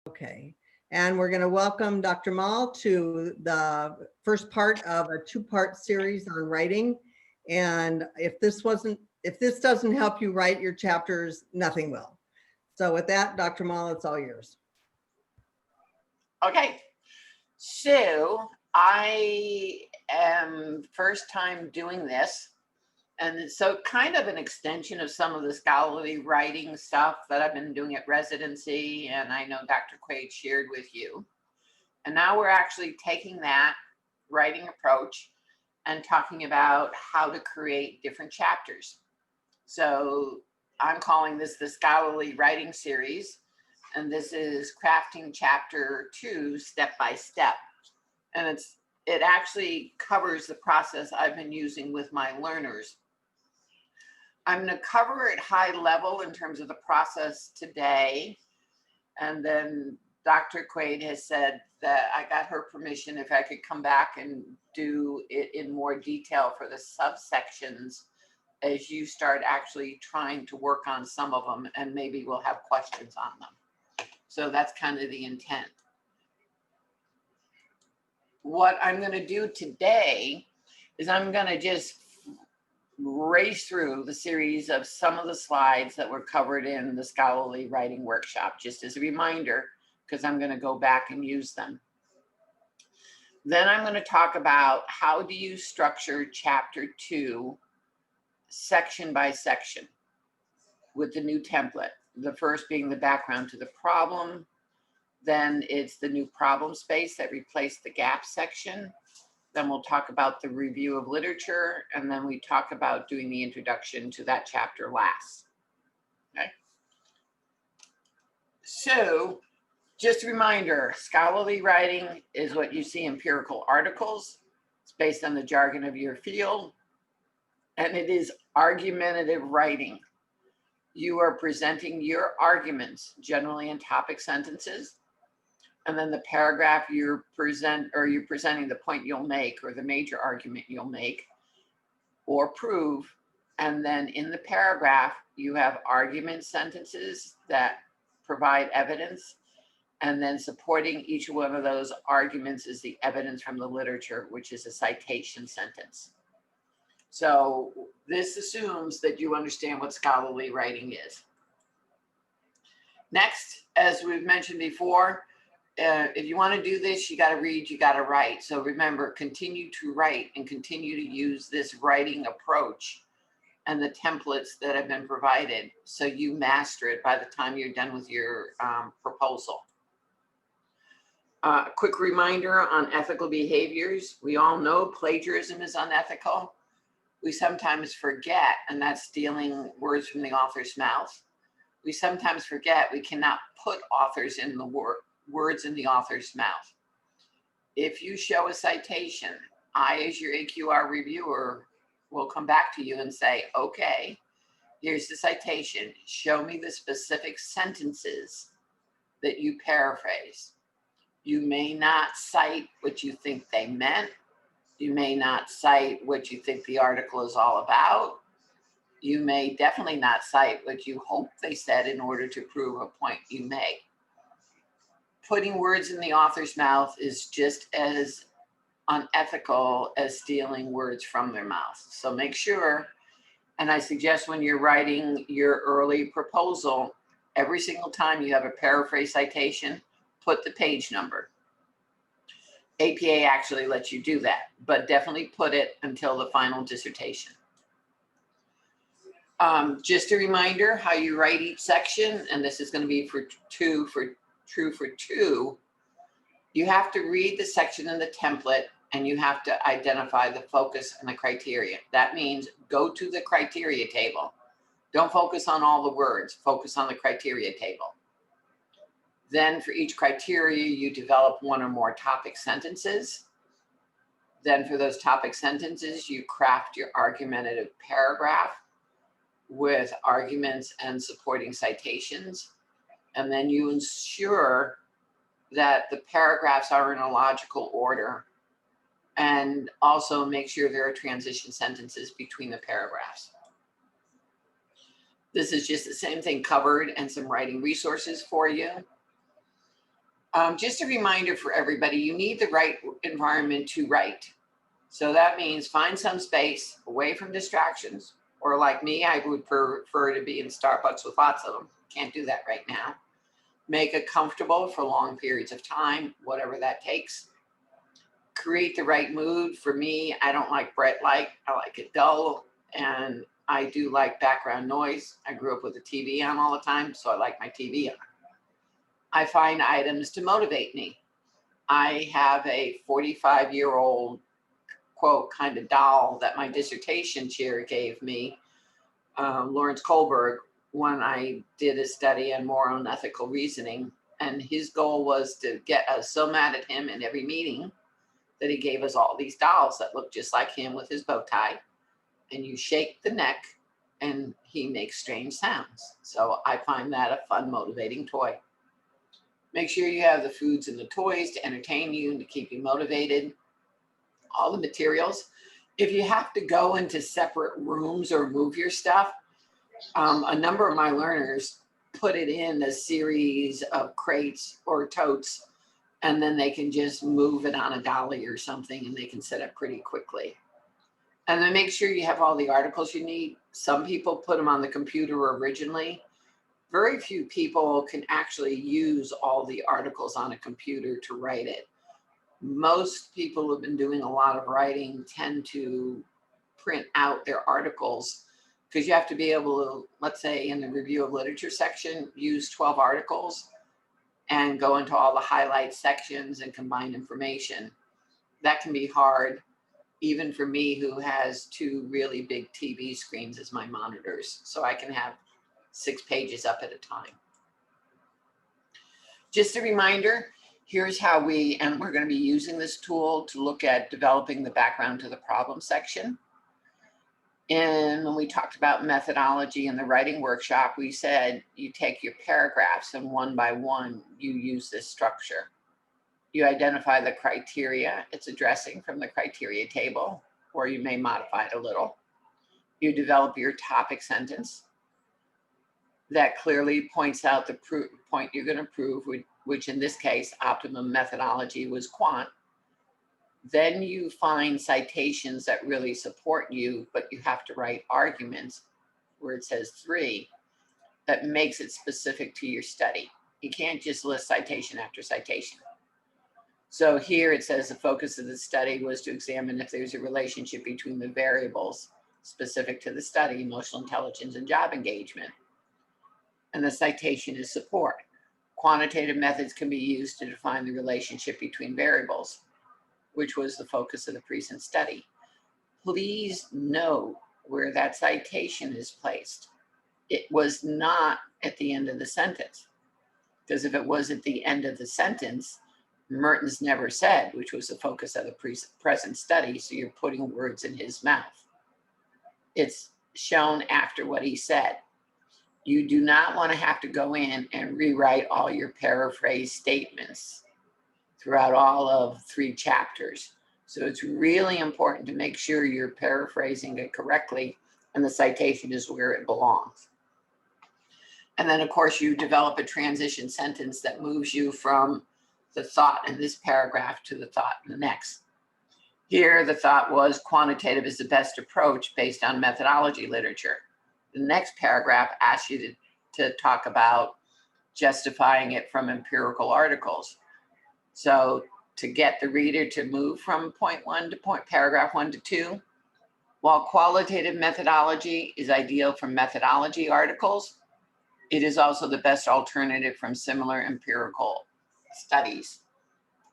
Okay, and we're going to welcome Dr. Maul to the first part of a two-part series on writing. And if this doesn't help you write your chapters, nothing will. So with that, Dr. Maul, it's all yours. Okay, so I am first time doing this. And so kind of an extension of some of the scholarly writing stuff that I've been doing at residency, and I know Dr. Quaid shared with you. And now we're actually taking that writing approach and talking about how to create different chapters. So I'm calling this the scholarly writing series, and this is crafting chapter 2 step by step. And it actually covers the process I've been using with my learners. I'm going to cover it high level in terms of the process today. And then Dr. Quaid has said that I got her permission if I could come back and do it in more detail for the subsections as you start actually trying to work on some of them, and maybe we'll have questions on them. So that's kind of the intent. What I'm going to do today is I'm going to just race through the series of some of the slides that were covered in the scholarly writing workshop, just as a reminder, because I'm going to go back and use them. Then I'm going to talk about how do you structure chapter 2 section by section with the new template. The first being the background to the problem. Then it's the new problem space that replaced the gap section. Then we'll talk about the review of literature, and then we talk about doing the introduction to that chapter last. Okay. So just a reminder, scholarly writing is what you see empirical articles. It's based on the jargon of your field, and it is argumentative writing. You are presenting your arguments, generally in topic sentences. And then the paragraph you're presenting the point you'll make or the major argument you'll make or prove. And then in the paragraph, you have argument sentences that provide evidence. And then supporting each one of those arguments is the evidence from the literature, which is a citation sentence. So this assumes that you understand what scholarly writing is. Next, as we've mentioned before, if you want to do this, you got to read, you got to write. So remember, continue to write and continue to use this writing approach and the templates that have been provided so you master it by the time you're done with your proposal. Quick reminder on ethical behaviors. We all know plagiarism is unethical. We sometimes forget, and that's stealing words from the author's mouth. We sometimes forget we cannot put authors in the words in the author's mouth. If you show a citation, I, as your AQR reviewer, will come back to you and say, okay, here's the citation. Show me the specific sentences that you paraphrase. You may not cite what you think they meant. You may not cite what you think the article is all about. You may definitely not cite what you hope they said in order to prove a point you make. Putting words in the author's mouth is just as unethical as stealing words from their mouth. So make sure, and I suggest when you're writing your early proposal, every single time you have a paraphrase citation, put the page number. APA actually lets you do that, but definitely put it until the final dissertation. Just a reminder how you write each section, and this is going to be true for two. You have to read the section in the template, and you have to identify the focus and the criteria. That means go to the criteria table. Don't focus on all the words, focus on the criteria table. Then for each criteria, you develop one or more topic sentences. Then for those topic sentences, you craft your argumentative paragraph with arguments and supporting citations. And then you ensure that the paragraphs are in a logical order, and also make sure there are transition sentences between the paragraphs. This is just the same thing covered and some writing resources for you. Just a reminder for everybody, you need the right environment to write. So that means find some space away from distractions, or like me, I would prefer to be in Starbucks with lots of them. Can't do that right now. Make it comfortable for long periods of time, whatever that takes. Create the right mood. For me, I don't like bright light. I like it dull, and I do like background noise. I grew up with the TV on all the time, so I like my TV on. I find items to motivate me. I have a 45-year-old quote kind of doll that my dissertation chair gave me, Lawrence Kohlberg, when I did a study on moral and ethical reasoning. And his goal was to get us so mad at him in every meeting that he gave us all these dolls that look just like him with his bow tie. And you shake the neck and he makes strange sounds. So I find that a fun, motivating toy. Make sure you have the foods and the toys to entertain you and to keep you motivated. All the materials. If you have to go into separate rooms or move your stuff, a number of my learners put it in a series of crates or totes, and then they can just move it on a dolly or something and they can set up pretty quickly. And then make sure you have all the articles you need. Some people put them on the computer originally. Very few people can actually use all the articles on a computer to write it. Most people who have been doing a lot of writing tend to print out their articles, because you have to be able to, let's say in the review of literature section, use 12 articles and go into all the highlight sections and combine information. That can be hard, even for me who has two really big TV screens as my monitors, so I can have 6 pages up at a time. Just a reminder, here's how we're going to be using this tool to look at developing the background to the problem section. And when we talked about methodology in the writing workshop, we said you take your paragraphs and one by one, you use this structure. You identify the criteria it's addressing from the criteria table, or you may modify it a little. You develop your topic sentence that clearly points out the point you're going to prove, which in this case, optimum methodology was quant. Then you find citations that really support you, but you have to write arguments where it says 3 that makes it specific to your study. You can't just list citation after citation. So here it says the focus of the study was to examine if there's a relationship between the variables specific to the study, emotional intelligence and job engagement. And the citation is support. Quantitative methods can be used to define the relationship between variables, which was the focus of the present study. Please note where that citation is placed. It was not at the end of the sentence, because if it was at the end of the sentence, Mertens never said, which was the focus of the present study, so you're putting words in his mouth. It's shown after what he said. You do not want to have to go in and rewrite all your paraphrase statements throughout all of 3 chapters. So it's really important to make sure you're paraphrasing it correctly and the citation is where it belongs. And then of course you develop a transition sentence that moves you from the thought in this paragraph to the thought in the next. Here the thought was quantitative is the best approach based on methodology literature. The next paragraph asks you to talk about justifying it from empirical articles. So to get the reader to move from point 1 to paragraph 1 to 2, while qualitative methodology is ideal for methodology articles, it is also the best alternative from similar empirical studies.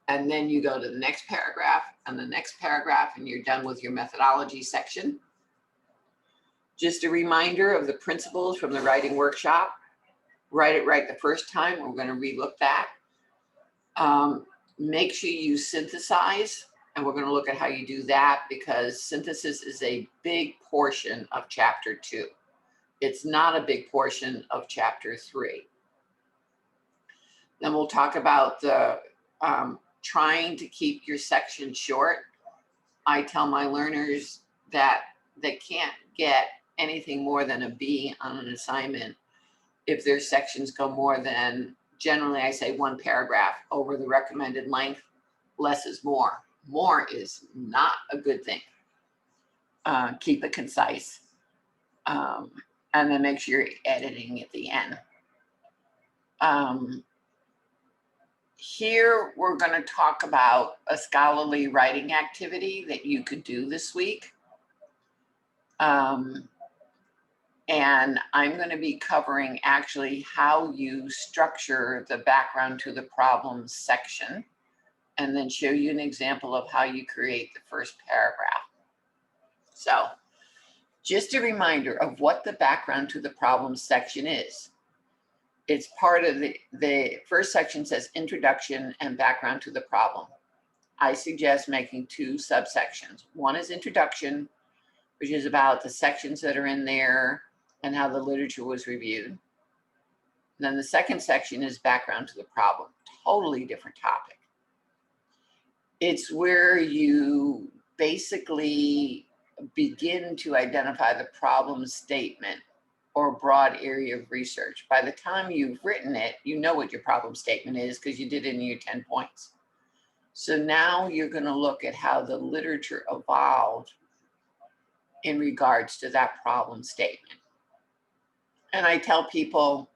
And then you go to the next paragraph and the next paragraph, and you're done with your methodology section. Just a reminder of the principles from the writing workshop. Write it right the first time. We're going to relook that. Make sure you synthesize, and we're going to look at how you do that, because synthesis is a big portion of chapter 2. It's not a big portion of chapter 3. Then we'll talk about the trying to keep your section short. I tell my learners that they can't get anything more than a B on an assignment if their sections go more than generally I say 1 paragraph over the recommended length. Less is more. More is not a good thing. Keep it concise. And then make sure you're editing at the end. Here we're going to talk about a scholarly writing activity that you could do this week. And I'm going to be covering actually how you structure the background to the problem section, and then show you an example of how you create the first paragraph. So just a reminder of what the background to the problem section is. It's part of the first section says introduction and background to the problem. I suggest making 2 subsections. One is introduction, which is about the sections that are in there and how the literature was reviewed. And then the second section is background to the problem, totally different topic. It's where you basically begin to identify the problem statement or broad area of research. By the time you've written it, you know what your problem statement is because you did it in your 10 points. So now you're going to look at how the literature evolved in regards to that problem statement. And I tell people,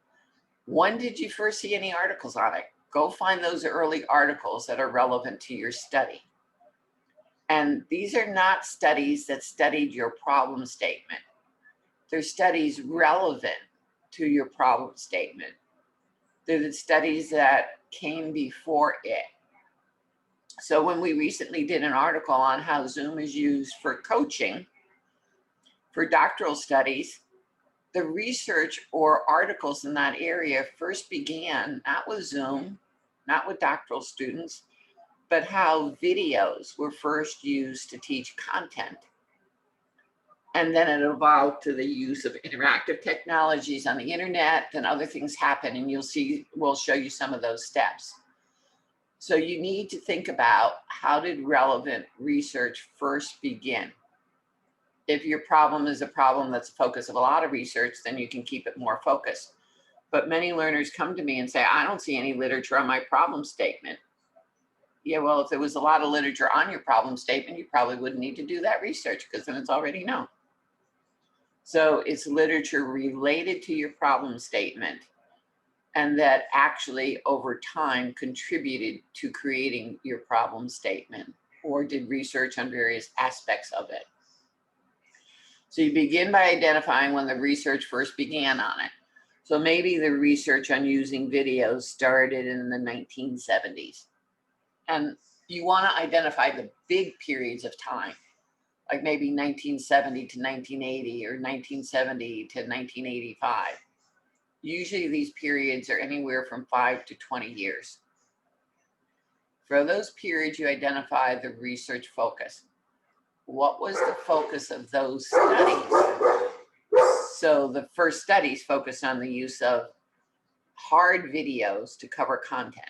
when did you first see any articles on it? Go find those early articles that are relevant to your study. And these are not studies that studied your problem statement. They're studies relevant to your problem statement. They're the studies that came before it. So when we recently did an article on how Zoom is used for coaching for doctoral studies, the research or articles in that area first began not with Zoom, not with doctoral students, but how videos were first used to teach content. And then it evolved to the use of interactive technologies on the internet, then other things happen, and you'll see, we'll show you some of those steps. So you need to think about, how did relevant research first begin? If your problem is a problem that's the focus of a lot of research, then you can keep it more focused. But many learners come to me and say, I don't see any literature on my problem statement. Yeah, well, if there was a lot of literature on your problem statement, you probably wouldn't need to do that research because then it's already known. So it's literature related to your problem statement and that actually over time contributed to creating your problem statement or did research on various aspects of it. So you begin by identifying when the research first began on it. So maybe the research on using videos started in the 1970s. And you want to identify the big periods of time, like maybe 1970 to 1980 or 1970 to 1985. Usually these periods are anywhere from 5 to 20 years. For those periods, you identify the research focus. What was the focus of those studies? So the first studies focused on the use of hard videos to cover content.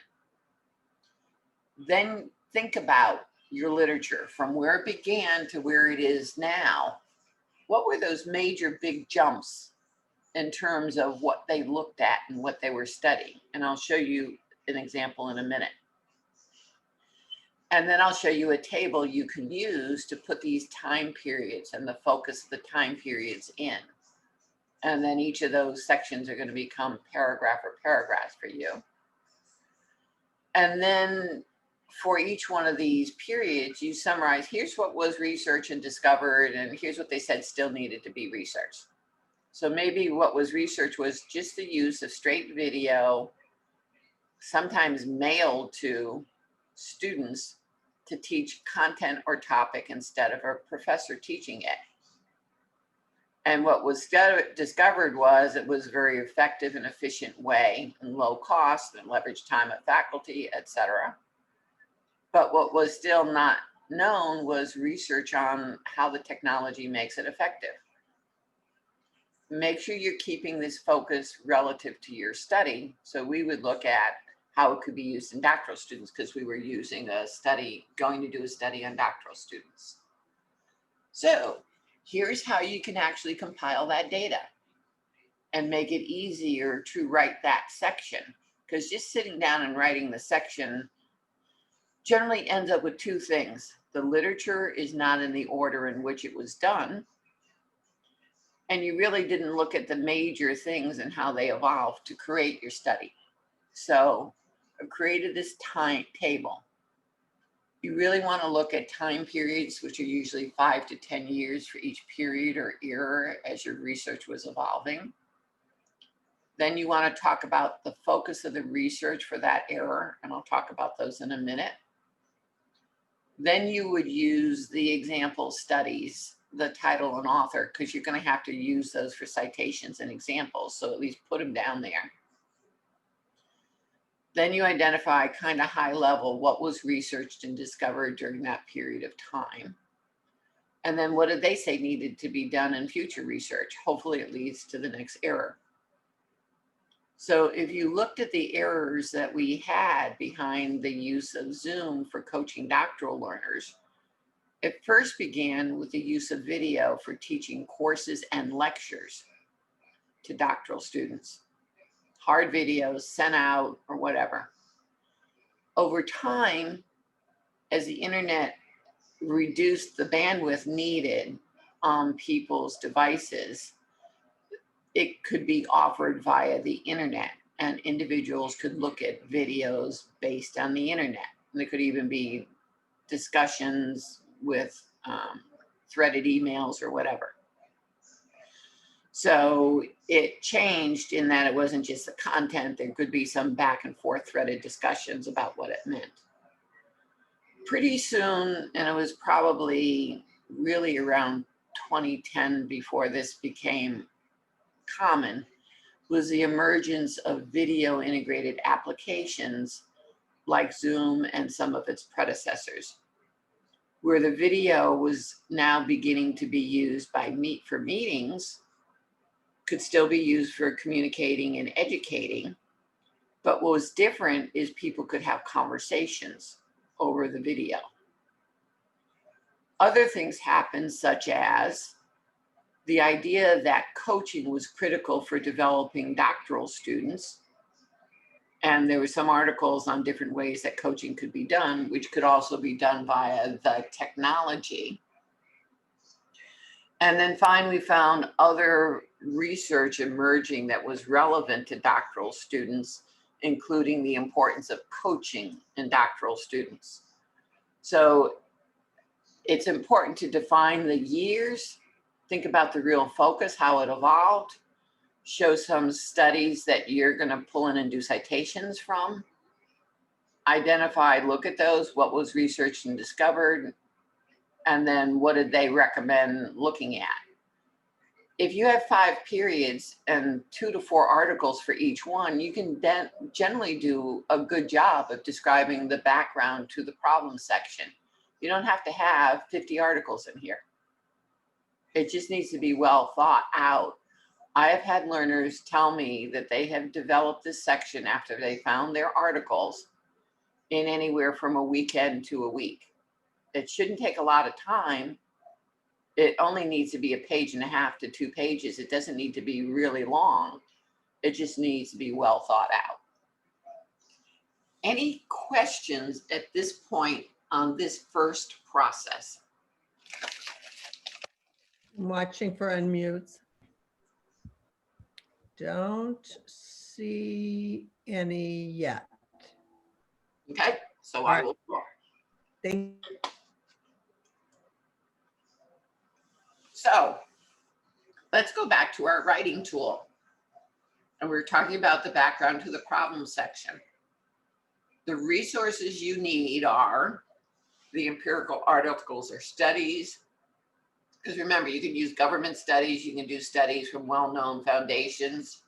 Then think about your literature from where it began to where it is now. What were those major big jumps in terms of what they looked at and what they were studying? And I'll show you an example in a minute. And then I'll show you a table you can use to put these time periods and the focus of the time periods in. And then each of those sections are going to become paragraph or paragraphs for you. And then for each one of these periods, you summarize, here's what was researched and discovered, and here's what they said still needed to be researched. So maybe what was researched was just the use of straight video, sometimes mailed to students to teach content or topic instead of a professor teaching it. And what was discovered was it was a very effective and efficient way and low cost and leveraged time of faculty, etc. But what was still not known was research on how the technology makes it effective. Make sure you're keeping this focus relative to your study. So we would look at how it could be used in doctoral students because we were using a study, going to do a study on doctoral students. So here's how you can actually compile that data and make it easier to write that section, because just sitting down and writing the section generally ends up with two things. The literature is not in the order in which it was done, and you really didn't look at the major things and how they evolved to create your study. So I've created this time table. You really want to look at time periods, which are usually 5 to 10 years for each period or era as your research was evolving. Then you want to talk about the focus of the research for that era, and I'll talk about those in a minute. Then you would use the example studies, the title and author, because you're going to have to use those for citations and examples, so at least put them down there. Then you identify kind of high level what was researched and discovered during that period of time. And then what did they say needed to be done in future research? Hopefully it leads to the next era. So if you looked at the errors that we had behind the use of Zoom for coaching doctoral learners, it first began with the use of video for teaching courses and lectures to doctoral students. Hard videos sent out or whatever. Over time, as the internet reduced the bandwidth needed on people's devices, it could be offered via the internet, and individuals could look at videos based on the internet. And there could even be discussions with threaded emails or whatever. So it changed in that it wasn't just the content, there could be some back and forth threaded discussions about what it meant. Pretty soon, and it was probably really around 2010 before this became common, was the emergence of video integrated applications like Zoom and some of its predecessors, where the video was now beginning to be used for meetings, could still be used for communicating and educating. But what was different is people could have conversations over the video. Other things happened, such as the idea that coaching was critical for developing doctoral students. And there were some articles on different ways that coaching could be done, which could also be done via the technology. And then finally found other research emerging that was relevant to doctoral students, including the importance of coaching in doctoral students. So it's important to define the years, think about the real focus, how it evolved, show some studies that you're going to pull in and do citations from, identify, look at those, what was researched and discovered, and then what did they recommend looking at. If you have 5 periods and 2 to 4 articles for each one, you can then generally do a good job of describing the background to the problem section. You don't have to have 50 articles in here. It just needs to be well thought out. I have had learners tell me that they have developed this section after they found their articles in anywhere from a weekend to a week. It shouldn't take a lot of time. It only needs to be 1.5 pages to 2 pages. It doesn't need to be really long. It just needs to be well thought out. Any questions at this point on this first process? I'm watching for unmutes. Don't see any yet. Okay, so All I right. will. Thank So let's go back to our writing tool. And we're talking about the background to the problem section. The resources you need are the empirical articles or studies. Because remember, you can use government studies, you can do studies from well-known foundations,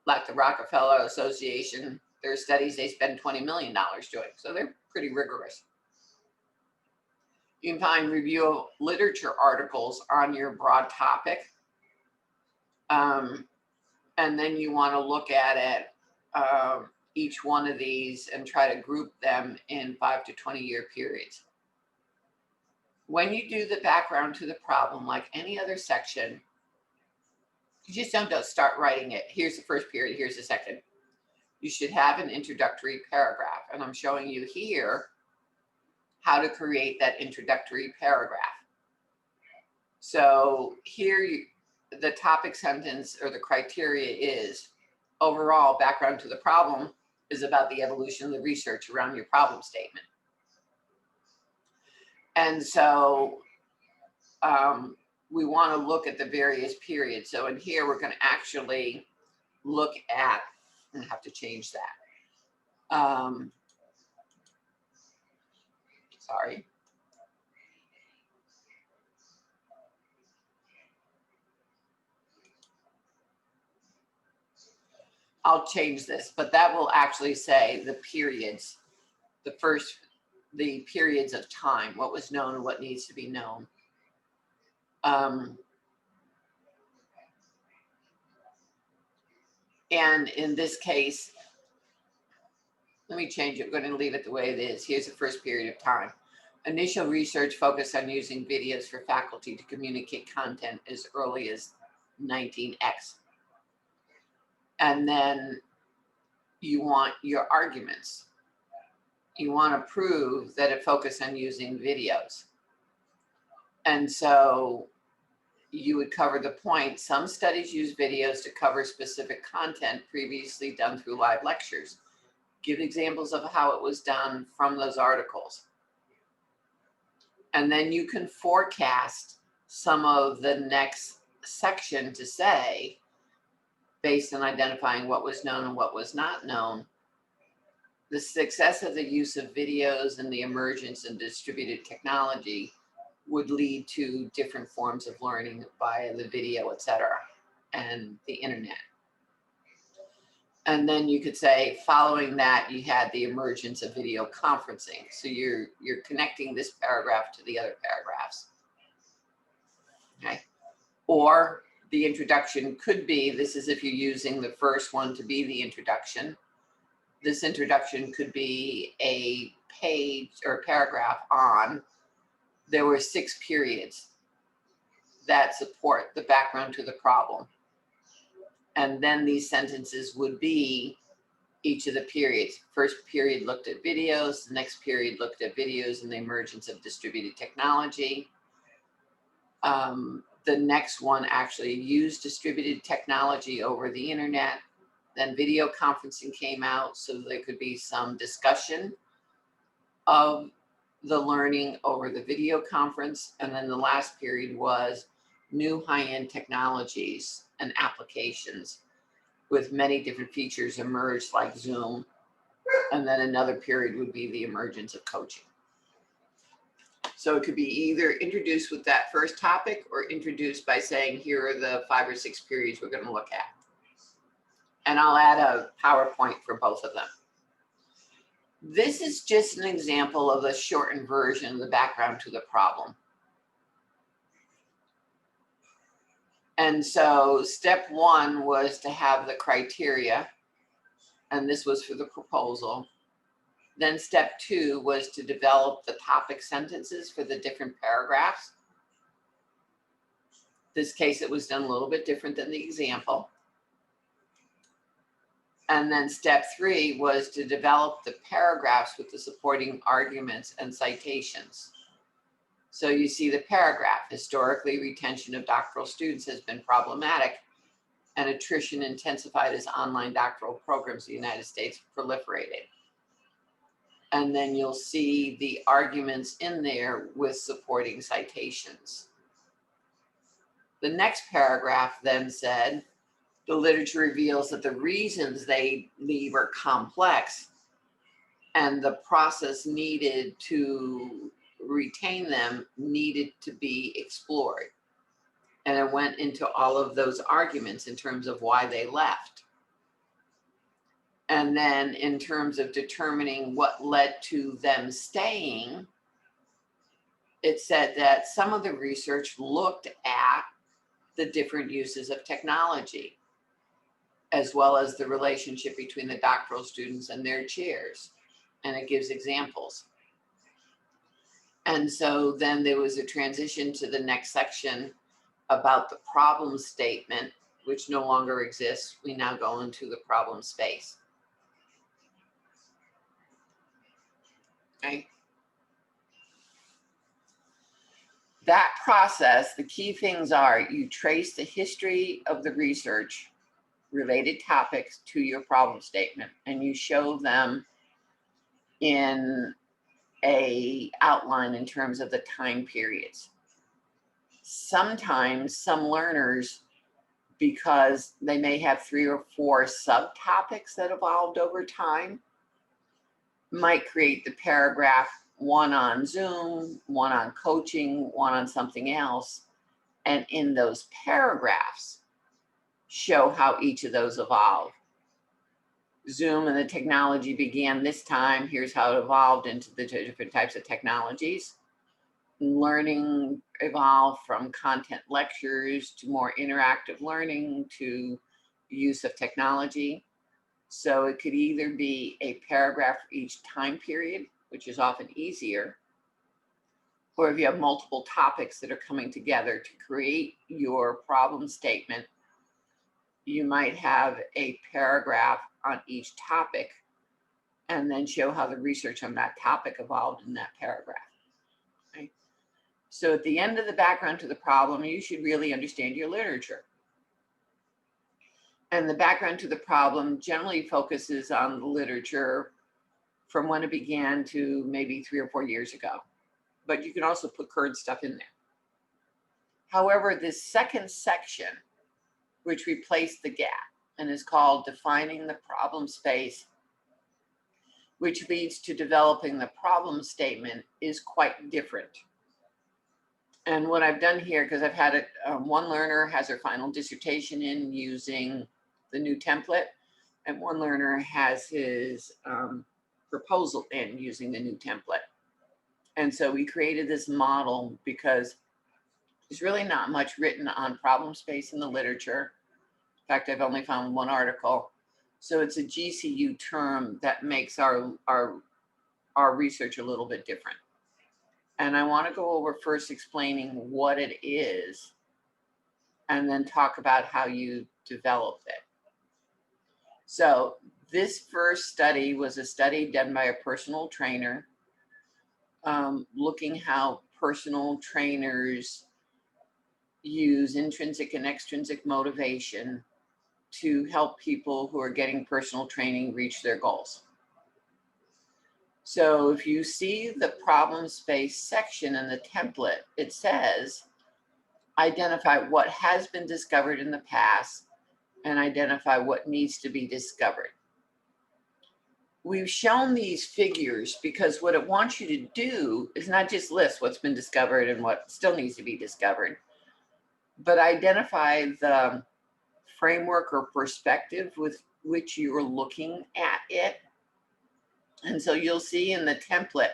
like the Rockefeller Association. There are studies they spend $20 million doing, so they're pretty rigorous. You can find review of literature articles on your broad topic. And then you want to look at it, each one of these, and try to group them in 5 to 20 year periods. When you do the background to the problem, like any other section, you just don't start writing it. Here's the first period, here's the second. you should have an introductory paragraph. And I'm showing you here how to create that introductory paragraph. So here, the topic sentence or the criteria is, overall background to the problem is about the evolution of the research around your problem statement. And so we want to look at the various periods. So in here, we're going to actually look at, I'm going to have to change that. Sorry. I'll change this, but that will actually say the periods, the periods of time, what was known and what needs to be known. And in this case, let me change it. I'm going to leave it the way it is. Here's the first period of time. Initial research focused on using videos for faculty to communicate content as early as 19X. And then you want your arguments. You want to prove that it focused on using videos. And so you would cover the point. Some studies use videos to cover specific content previously done through live lectures. Give examples of how it was done from those articles. And then you can forecast some of the next section to say, based on identifying what was known and what was not known, the success of the use of videos and the emergence of distributed technology would lead to different forms of learning via the video, et cetera, and the internet. And then you could say, following that, you had the emergence of video conferencing. So you're connecting this paragraph to the other paragraphs. Okay. Or the introduction could be, this is if you're using the first one to be the introduction. This introduction could be a page or a paragraph on, there were 6 periods that support the background to the problem. And then these sentences would be each of the periods. First period looked at videos, the next period looked at videos and the emergence of distributed technology. The next one actually used distributed technology over the internet. Then video conferencing came out, so there could be some discussion of the learning over the video conference. And then the last period was new high-end technologies and applications with many different features emerged, like Zoom. And then another period would be the emergence of coaching. So it could be either introduced with that first topic or introduced by saying, here are the 5 or 6 periods we're going to look at. And I'll add a PowerPoint for both of them. This is just an example of a shortened version of the background to the problem. And so step 1 was to have the criteria, and this was for the proposal. Then step 2 was to develop the topic sentences for the different paragraphs. This case, it was done a little bit different than the example. And then step 3 was to develop the paragraphs with the supporting arguments and citations. So you see the paragraph, historically, retention of doctoral students has been problematic and attrition intensified as online doctoral programs in the United States proliferated. And then you'll see the arguments in there with supporting citations. The next paragraph then said, the literature reveals that the reasons they leave are complex and the process needed to retain them needed to be explored. And it went into all of those arguments in terms of why they left. And then in terms of determining what led to them staying, it said that some of the research looked at the different uses of technology, as well as the relationship between the doctoral students and their chairs. And it gives examples. And so then there was a transition to the next section about the problem statement, which no longer exists. We now go into the problem space. Okay. That process, the key things are you trace the history of the research related topics to your problem statement, and you show them in a outline in terms of the time periods. Sometimes some learners, because they may have 3 or 4 subtopics that evolved over time, might create the paragraph, one on Zoom, one on coaching, one on something else. And in those paragraphs, show how each of those evolved. Zoom and the technology began this time. Here's how it evolved into the different types of technologies. Learning evolved from content lectures to more interactive learning to use of technology. So it could either be a paragraph for each time period, which is often easier, or if you have multiple topics that are coming together to create your problem statement, you might have a paragraph on each topic and then show how the research on that topic evolved in that paragraph. Okay? So at the end of the background to the problem, you should really understand your literature. And the background to the problem generally focuses on the literature from when it began to maybe 3 or 4 years ago. But you can also put current stuff in there. However, this second section, which replaced the gap and is called defining the problem space, which leads to developing the problem statement, is quite different. And what I've done here, because I've had it, one learner has her final dissertation in using the new template, and one learner has his proposal in using the new template. And so we created this model because there's really not much written on problem space in the literature. In fact, I've only found one article. So it's a GCU term that makes our research a little bit different. And I want to go over first explaining what it is, and then talk about how you developed it. So this first study was a study done by a personal trainer, looking how personal trainers use intrinsic and extrinsic motivation to help people who are getting personal training reach their goals. So if you see the problem space section in the template, it says, identify what has been discovered in the past and identify what needs to be discovered. We've shown these figures because what it wants you to do is not just list what's been discovered and what still needs to be discovered, but identify the framework or perspective with which you're looking at it. And so you'll see in the template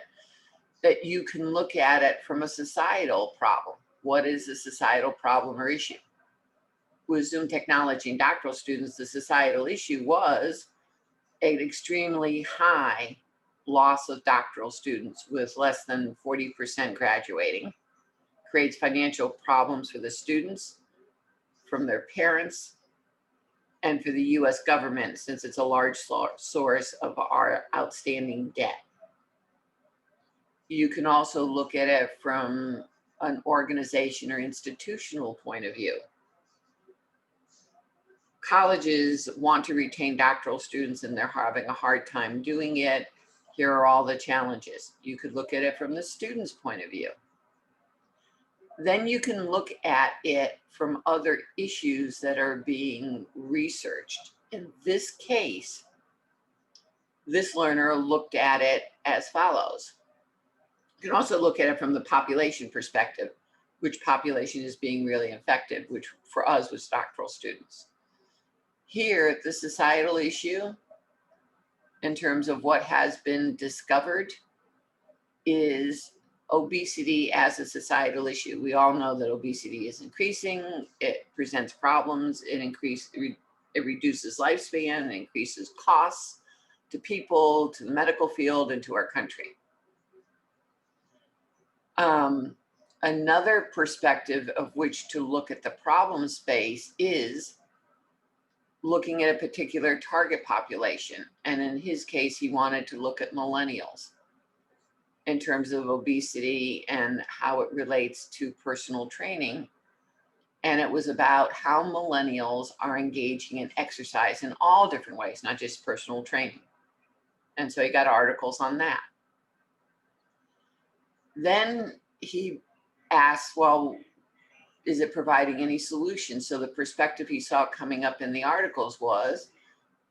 that you can look at it from a societal problem. What is a societal problem or issue? With Zoom technology and doctoral students, the societal issue was an extremely high loss of doctoral students, with less than 40% graduating. Creates financial problems for the students, from their parents, and for the US government, since it's a large source of our outstanding debt. You can also look at it from an organization or institutional point of view. Colleges want to retain doctoral students and they're having a hard time doing it. Here are all the challenges. You could look at it from the student's point of view. Then you can look at it from other issues that are being researched. In this case, this learner looked at it as follows. You can also look at it from the population perspective, which population is being really affected, which for us was doctoral students. Here, the societal issue, in terms of what has been discovered, is obesity as a societal issue. We all know that obesity is increasing. It presents problems. It reduces lifespan. It increases costs to people, to the medical field, and to our country. Another perspective of which to look at the problem space is looking at a particular target population. And in his case, he wanted to look at millennials. in terms of obesity and how it relates to personal training. And it was about how millennials are engaging in exercise in all different ways, not just personal training. And so he got articles on that. Then he asked, well, is it providing any solutions? So the perspective he saw coming up in the articles was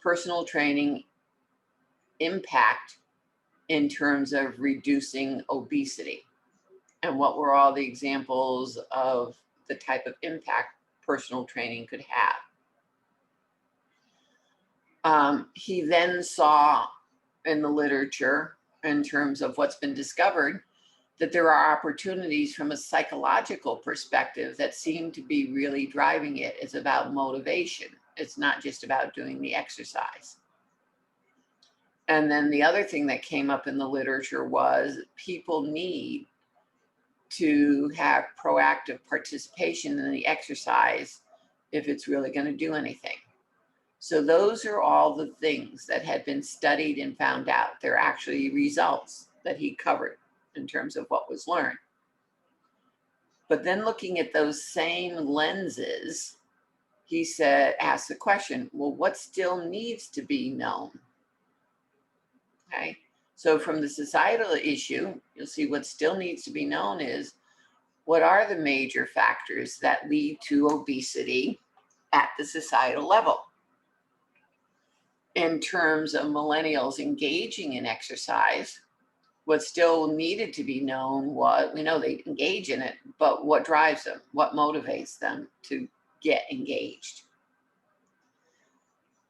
personal training impact in terms of reducing obesity. And what were all the examples of the type of impact personal training could have? He then saw in the literature, in terms of what's been discovered, that there are opportunities from a psychological perspective that seem to be really driving it. It's about motivation. It's not just about doing the exercise. And then the other thing that came up in the literature was people need to have proactive participation in the exercise if it's really going to do anything. So those are all the things that had been studied and found out. They're actually results that he covered in terms of what was learned. But then looking at those same lenses, he asked the question, well, what still needs to be known? Okay, so from the societal issue, you'll see what still needs to be known is what are the major factors that lead to obesity at the societal level? In terms of millennials engaging in exercise, what still needed to be known was, we know they engage in it, but what drives them? What motivates them to get engaged?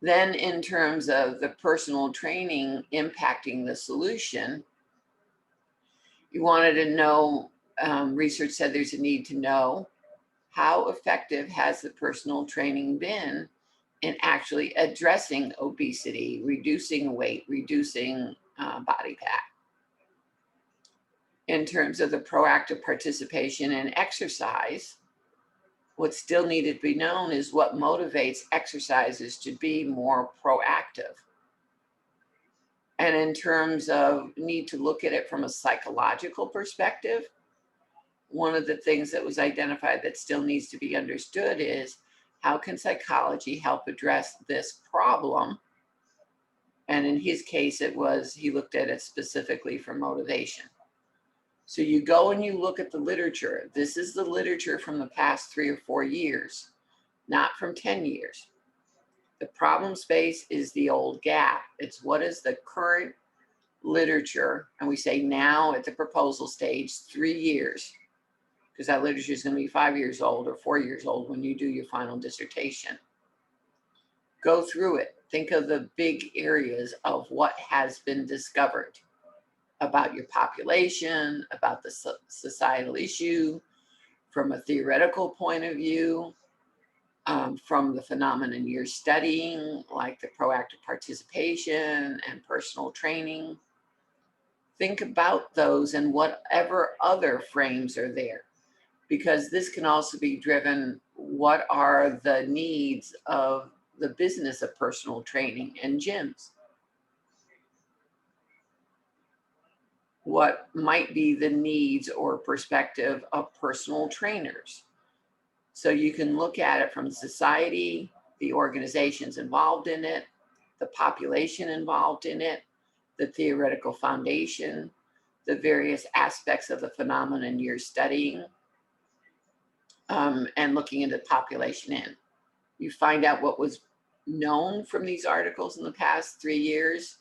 Then in terms of the personal training impacting the solution, you wanted to know, research said there's a need to know how effective has the personal training been in actually addressing obesity, reducing weight, reducing body fat. In terms of the proactive participation in exercise, what still needed to be known is what motivates exercises to be more proactive. And in terms of need to look at it from a psychological perspective, one of the things that was identified that still needs to be understood is how can psychology help address this problem? And in his case, he looked at it specifically for motivation. So you go and you look at the literature. This is the literature from the past 3 or 4 years, not from 10 years. The problem space is the old gap. It's what is the current literature, and we say now at the proposal stage, 3 years, because that literature is going to be 5 years old or 4 years old when you do your final dissertation. Go through it. Think of the big areas of what has been discovered about your population, about the societal issue, from a theoretical point of view, from the phenomenon you're studying, like the proactive participation and personal training. Think about those and whatever other frames are there, because this can also be driven, what are the needs of the business of personal training and gyms? What might be the needs or perspective of personal trainers? So you can look at it from society, the organizations involved in it, the population involved in it, the theoretical foundation, the various aspects of the phenomenon you're studying, and looking into the population in. You find out what was known from these articles in the past 3 years,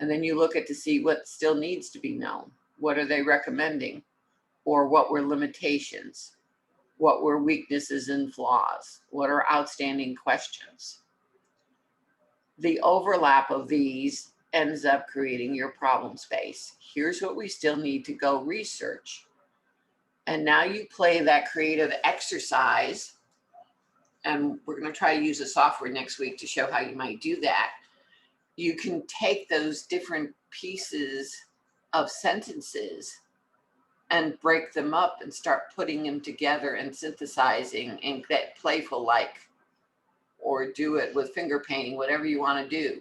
and then you look at to see what still needs to be known. What are they recommending? Or what were limitations? What were weaknesses and flaws? What are outstanding questions? The overlap of these ends up creating your problem space. Here's what we still need to go research. And now you play that creative exercise, and we're going to try to use a software next week to show how you might do that. You can take those different pieces of sentences and break them up and start putting them together and synthesizing and get playful like, or do it with finger painting, whatever you want to do.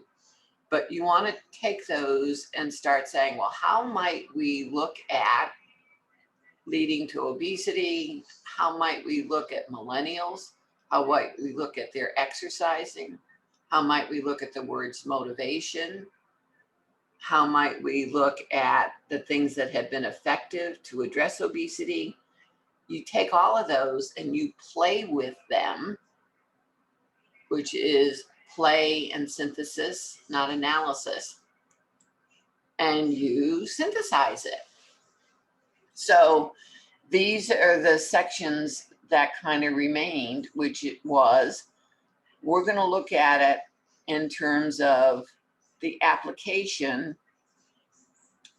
But you want to take those and start saying, well, how might we look at leading to obesity? How might we look at millennials? How might we look at their exercising? How might we look at the words motivation? How might we look at the things that have been effective to address obesity? You take all of those and you play with them, which is play and synthesis, not analysis, and you synthesize it. So these are the sections that kind of remained, which it was, we're going to look at it in terms of the application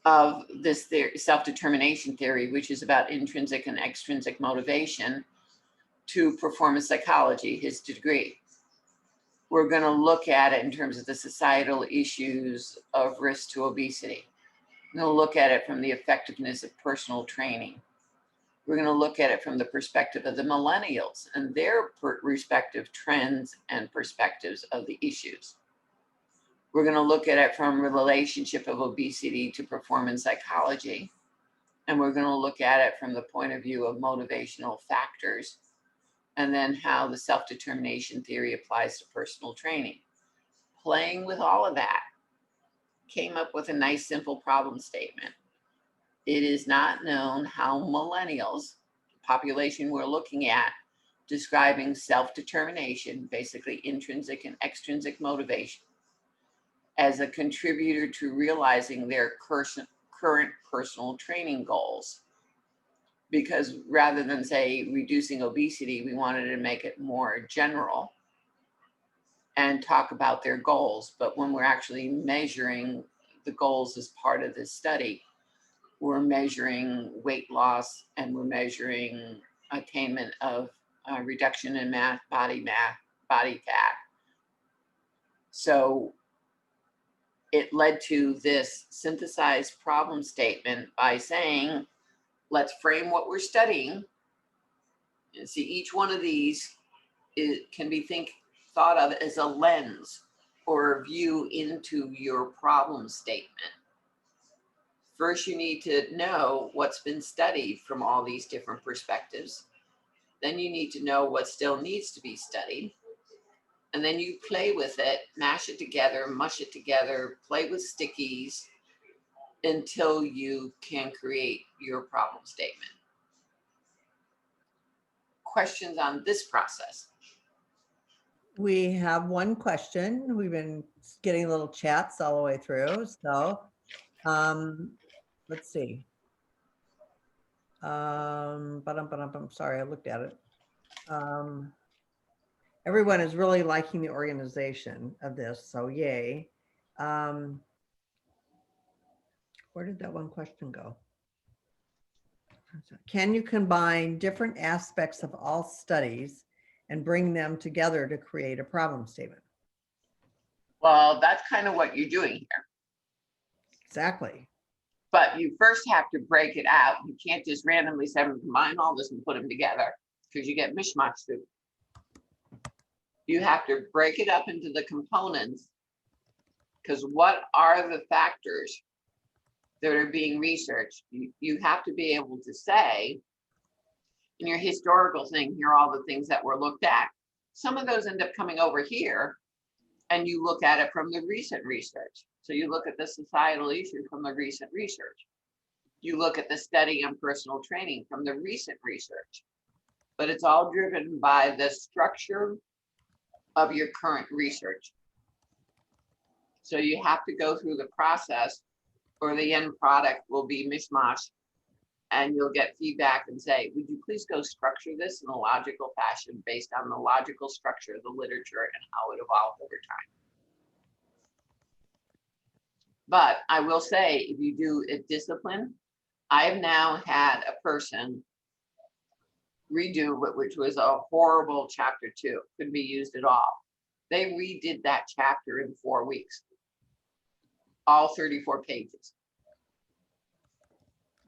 of this self-determination theory, which is about intrinsic and extrinsic motivation, to performance psychology, his degree. We're going to look at it in terms of the societal issues of risk to obesity. We're going to look at it from the effectiveness of personal training. We're going to look at it from the perspective of the millennials and their respective trends and perspectives of the issues. We're going to look at it from the relationship of obesity to performance psychology. And we're going to look at it from the point of view of motivational factors, and then how the self-determination theory applies to personal training. Playing with all of that, came up with a nice simple problem statement. It is not known how millennials, the population we're looking at, describing self-determination, basically intrinsic and extrinsic motivation, as a contributor to realizing their current personal training goals. Because rather than say reducing obesity, we wanted to make it more general and talk about their goals. But when we're actually measuring the goals as part of this study, we're measuring weight loss and we're measuring attainment of reduction in body fat. So it led to this synthesized problem statement by saying, let's frame what we're studying. And see, each one of these can be thought of as a lens or a view into your problem statement. First, you need to know what's been studied from all these different perspectives. Then you need to know what still needs to be studied. And then you play with it, mash it together, mush it together, play with stickies until you can create your problem statement. Questions on this process? We have one question. We've been getting little chats all the way through. So let's see. But I'm sorry, I looked at it. Everyone is really liking the organization of this, so yay. Where did that one question go? Can you combine different aspects of all studies and bring them together to create a problem statement? Well, that's kind of what you're doing here. Exactly. But you first have to break it out. You can't just randomly say, combine all this and put them together, because you get mishmash soup. You have to break it up into the components, because what are the factors that are being researched? You have to be able to say, in your historical thing, here are all the things that were looked at. Some of those end up coming over here, and you look at it from the recent research. So you look at the societal issue from the recent research. You look at the study on personal training from the recent research. But it's all driven by the structure of your current research. So you have to go through the process, or the end product will be mishmash, and you'll get feedback and say, would you please go structure this in a logical fashion based on the logical structure of the literature and how it evolved over time. But I will say, if you do a discipline, I've now had a person redo, which was a horrible chapter 2, couldn't be used at all. They redid that chapter in 4 weeks, all 34 pages,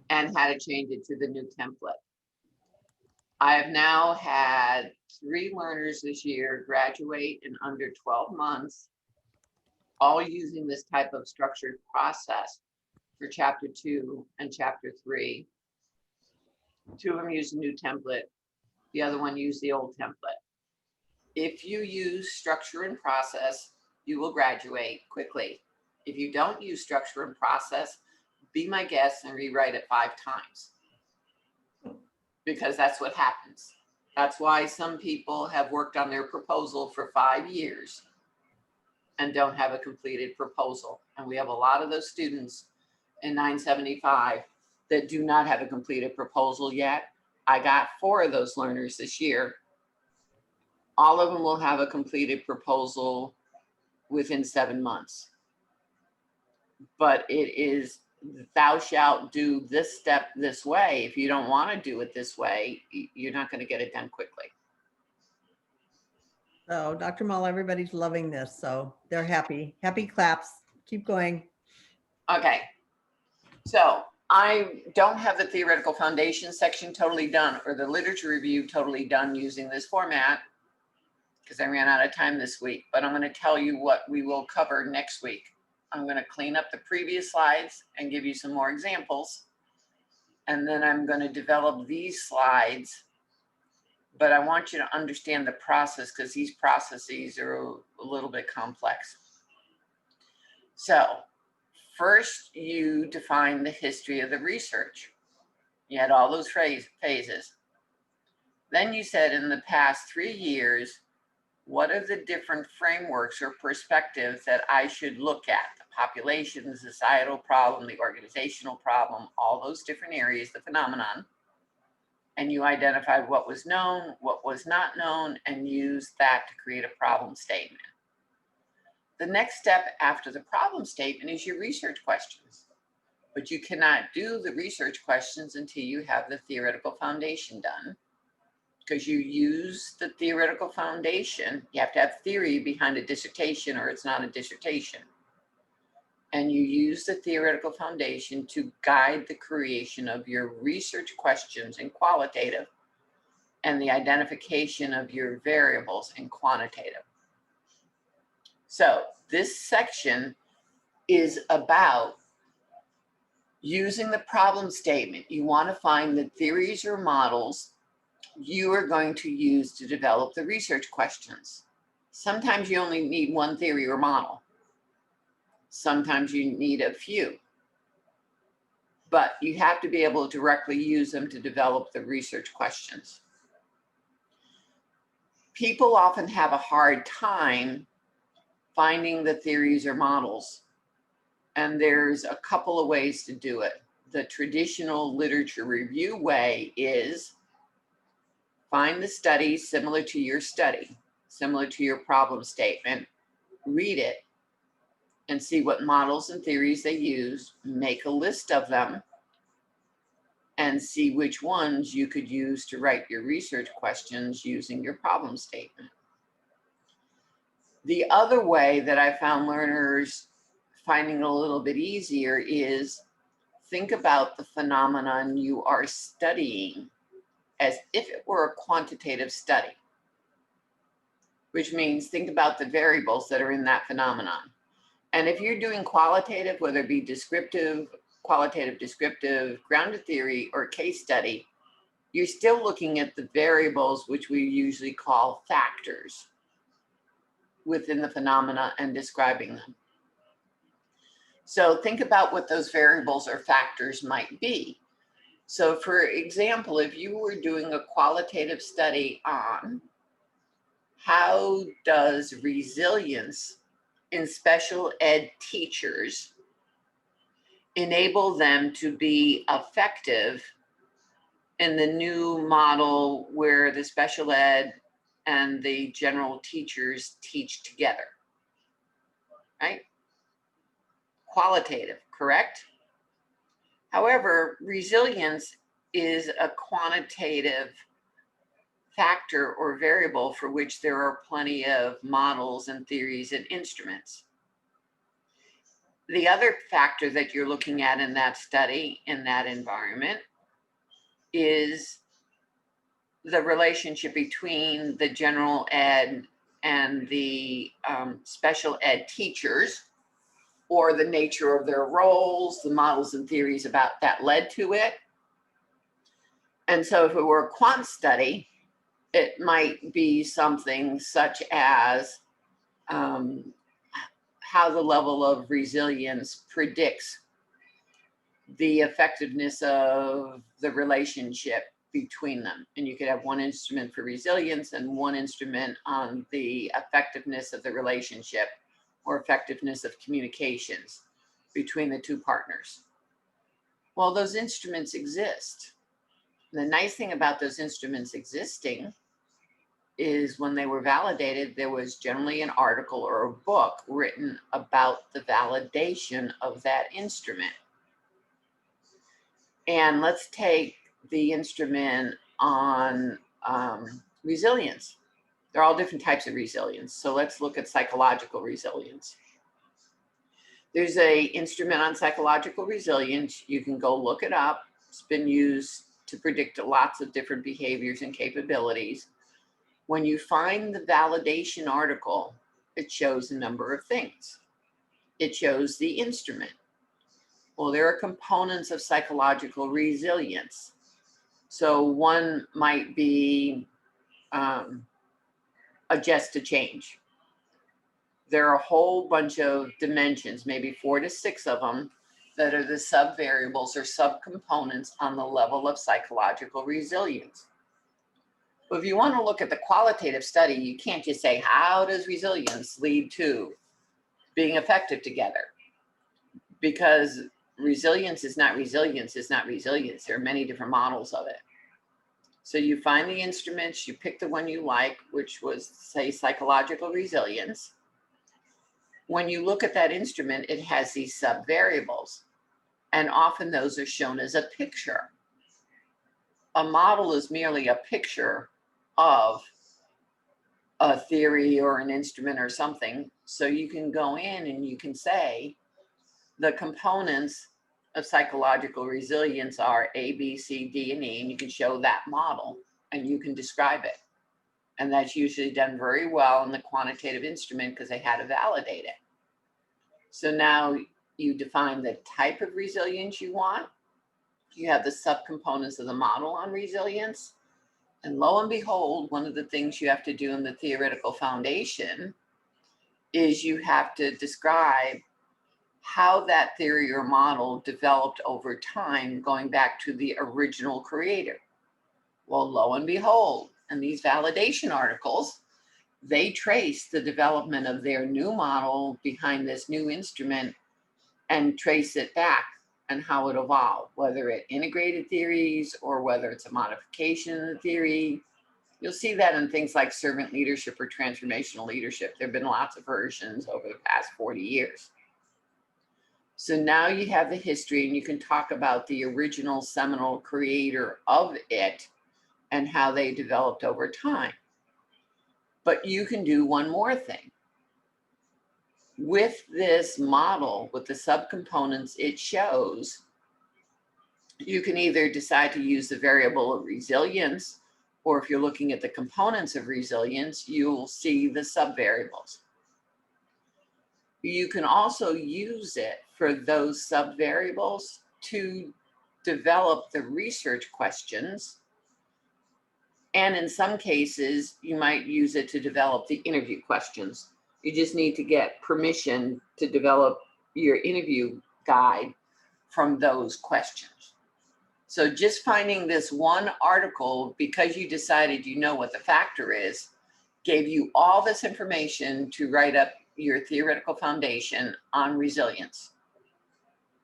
and had to change it to the new template. I have now had 3 learners this year graduate in under 12 months all using this type of structured process for chapter 2 and chapter 3. 2 of them use a new template. The other one used the old template. If you use structure and process, you will graduate quickly. If you don't use structure and process, be my guest and rewrite it 5 times. Because that's what happens. That's why some people have worked on their proposal for 5 years and don't have a completed proposal. And we have a lot of those students in 975 that do not have a completed proposal yet. I got 4 of those learners this year. All of them will have a completed proposal within 7 months. But it is, thou shalt do this step this way. If you don't want to do it this way, you're not going to get it done quickly. So Dr. Maul, everybody's loving this. So they're happy. Happy claps. Keep going. Okay. So I don't have the theoretical foundation section totally done or the literature review totally done using this format because I ran out of time this week, but I'm going to tell you what we will cover next week. I'm going to clean up the previous slides and give you some more examples. And then I'm going to develop these slides, but I want you to understand the process because these processes are a little bit complex. So first, you define the history of the research. You had all those phases. Then you said in the past 3 years, what are the different frameworks or perspectives that I should look at? The population, the societal problem, the organizational problem, all those different areas, the phenomenon. And you identified what was known, what was not known, and used that to create a problem statement. The next step after the problem statement is your research questions. But you cannot do the research questions until you have the theoretical foundation done. Because you use the theoretical foundation, you have to have theory behind a dissertation or it's not a dissertation. And you use the theoretical foundation to guide the creation of your research questions in qualitative and the identification of your variables in quantitative. So this section is about using the problem statement. You want to find the theories or models you are going to use to develop the research questions. Sometimes you only need one theory or model. Sometimes you need a few. But you have to be able to directly use them to develop the research questions. People often have a hard time finding the theories or models. And there's a couple of ways to do it. The traditional literature review way is find the study similar to your study, similar to your problem statement, read it, and see what models and theories they use, make a list of them, and see which ones you could use to write your research questions using your problem statement. The other way that I found learners finding it a little bit easier is think about the phenomenon you are studying as if it were a quantitative study, which means think about the variables that are in that phenomenon. And if you're doing qualitative, whether it be descriptive, qualitative, descriptive, grounded theory, or case study, you're still looking at the variables, which we usually call factors within the phenomena and describing them. So think about what those variables or factors might be. So for example, if you were doing a qualitative study on how does resilience in special ed teachers enable them to be effective in the new model where the special ed and the general teachers teach together, right? Qualitative, correct? However, resilience is a quantitative factor or variable for which there are plenty of models and theories and instruments. The other factor that you're looking at in that study, in that environment, is the relationship between the general ed and the special ed teachers or the nature of their roles, the models and theories about that led to it. And so if it were a quant study, it might be something such as how the level of resilience predicts the effectiveness of the relationship between them. And you could have one instrument for resilience and one instrument on the effectiveness of the relationship or effectiveness of communications between the two partners. Well, those instruments exist. The nice thing about those instruments existing is when they were validated, there was generally an article or a book written about the validation of that instrument. And let's take the instrument on resilience. There are all different types of resilience. So let's look at psychological resilience. There's an instrument on psychological resilience. You can go look it up. It's been used to predict lots of different behaviors and capabilities. When you find the validation article, it shows a number of things. It shows the instrument. Well, there are components of psychological resilience. So one might be adjust to change. There are a whole bunch of dimensions, maybe 4 to 6 of them, that are the subvariables or subcomponents on the level of psychological resilience. But if you want to look at the qualitative study, you can't just say, how does resilience lead to being effective together? Because resilience is not resilience, is not resilience. There are many different models of it. So you find the instruments, you pick the one you like, which was, say, psychological resilience. When you look at that instrument, it has these subvariables, and often those are shown as a picture. A model is merely a picture of a theory or an instrument or something. So you can go in and you can say the components of psychological resilience are A, B, C, D, and E, and you can show that model and you can describe it. And that's usually done very well in the quantitative instrument because they had to validate it. So now you define the type of resilience you want. You have the subcomponents of the model on resilience. And lo and behold, one of the things you have to do in the theoretical foundation is you have to describe how that theory or model developed over time, going back to the original creator. Well, lo and behold, in these validation articles, they trace the development of their new model behind this new instrument and trace it back and how it evolved, whether it integrated theories or whether it's a modification of the theory. You'll see that in things like servant leadership or transformational leadership. There have been lots of versions over the past 40 years. So now you have the history and you can talk about the original seminal creator of it and how they developed over time. But you can do one more thing. With this model, with the subcomponents it shows, you can either decide to use the variable of resilience, or if you're looking at the components of resilience, you'll see the subvariables. You can also use it for those subvariables to develop the research questions. And in some cases, you might use it to develop the interview questions. You just need to get permission to develop your interview guide from those questions. So just finding this one article, because you decided you know what the factor is, gave you all this information to write up your theoretical foundation on resilience.